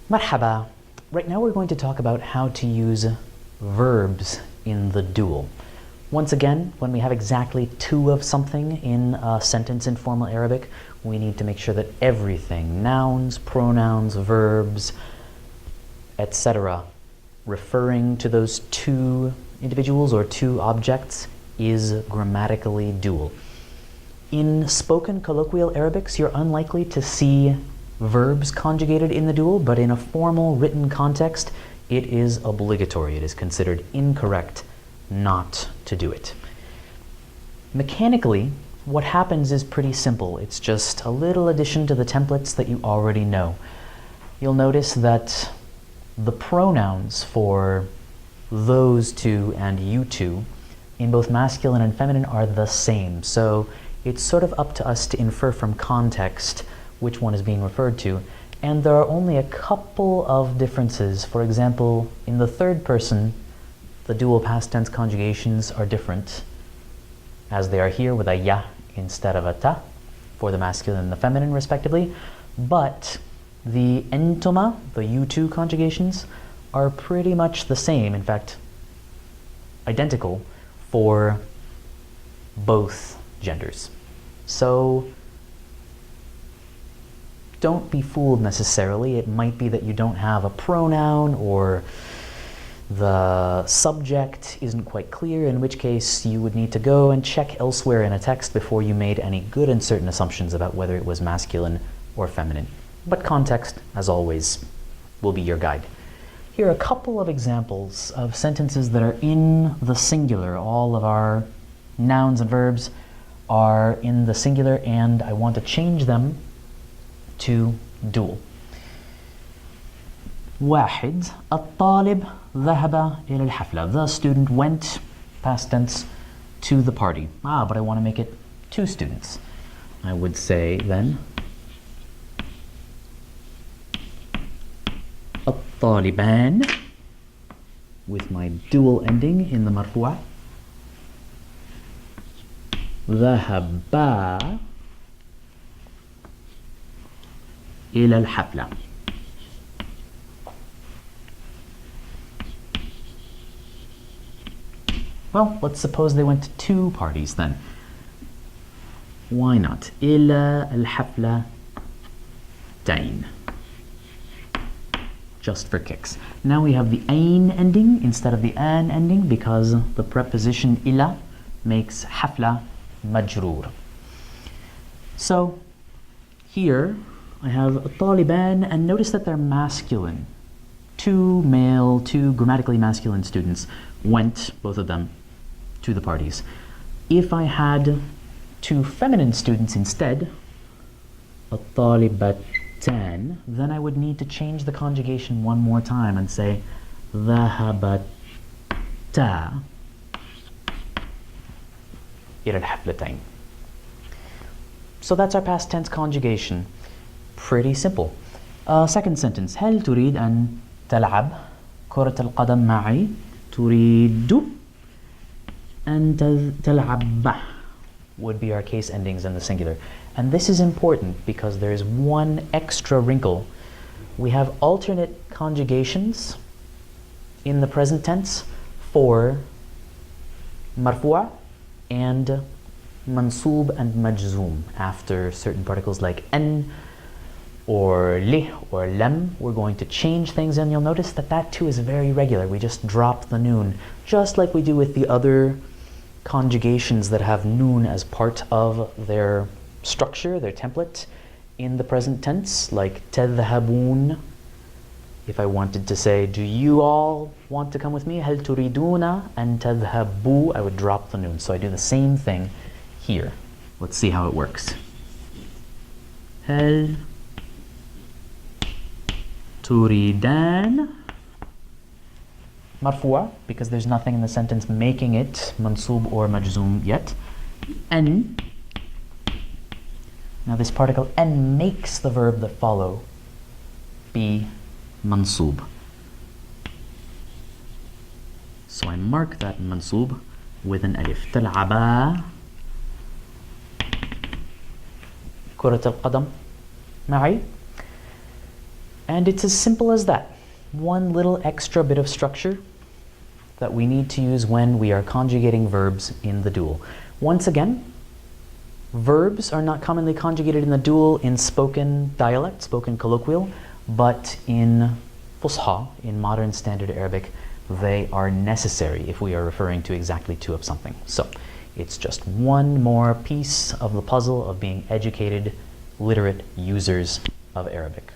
Marhaba. Right now we're going to talk about how to use verbs in the dual. Once again, when we have exactly two of something in a sentence in formal Arabic, we need to make sure that everything, nouns, pronouns, verbs, etc., referring to those two individuals or two objects is grammatically dual. In spoken colloquial Arabics, you're unlikely to see verbs conjugated in the dual, but in a formal written context, it is obligatory. It is considered incorrect not to do it. Mechanically, what happens is pretty simple. It's just a little addition to the templates that you already know. You'll notice that the pronouns for those two and you two in both masculine and feminine are the same. So it's sort of up to us to infer from context which one is being referred to. And there are only a couple of differences. For example, in the third person, the dual past tense conjugations are different, as they are here with a ya instead of a ta for the masculine and the feminine respectively. But the entoma, the you two conjugations, are pretty much the same, in fact, identical for both genders. So don't be fooled necessarily. It might be that you don't have a pronoun or the subject isn't quite clear, in which case you would need to go and check elsewhere in a text before you made any good and certain assumptions about whether it was masculine or feminine. But context, as always, will be your guide. Here are a couple of examples of sentences that are in the singular. All of our nouns and verbs are in the singular, and I want to change them to dual. واحد الطالب ذهب إلى الحفلة. The student went, past tense, to the party. But I want to make it two students. I would say then الطالبان with my dual ending in the مرفوع. ذهبا إلى الحفلة. Well, let's suppose they went to two parties then. Why not? إلى الحفلة تين. Just for kicks. Now we have the ain ending instead of the an ending because the preposition إلى makes حفلة majroor. So here I have طالبان, and notice that they're masculine. Two male, two grammatically masculine students went, both of them, to the parties. If I had two feminine students instead, الطالبتان, then I would need to change the conjugation one more time and say ذهبتا إلى الحفلتين. So that's our past tense conjugation. Pretty simple. Second sentence. هل تريد أن تلعب كرة القدم معي؟ تريد أن تلعب would be our case endings in the singular. And this is important because there is one extra wrinkle. We have alternate conjugations in the present tense for marfu'a and mansoob and majzoom after certain particles like an or li or lam. We're going to change things, and you'll notice that that too is very regular. We just drop the noon, just like we do with the other conjugations that have noon as part of their structure, their template in the present tense, like تذهبون. If I wanted to say, do you all want to come with me? هل تريدون أن تذهبوا? I would drop the noon. So I do the same thing here. Let's see how it works. هل تريدان مرفوع, because there's nothing in the sentence making it mansoob or majzoom yet. أن. Now this particle أن makes the verb that follow be mansoob. So I mark that mansoob with an alif. تلعبا كرة القدم معي. And it's as simple as that. One little extra bit of structure that we need to use when we are conjugating verbs in the dual. Once again, verbs are not commonly conjugated in the dual in spoken dialect, spoken colloquial, but in Fusha, in modern standard Arabic, they are necessary if we are referring to exactly two of something. So it's just one more piece of the puzzle of being educated, literate users of Arabic.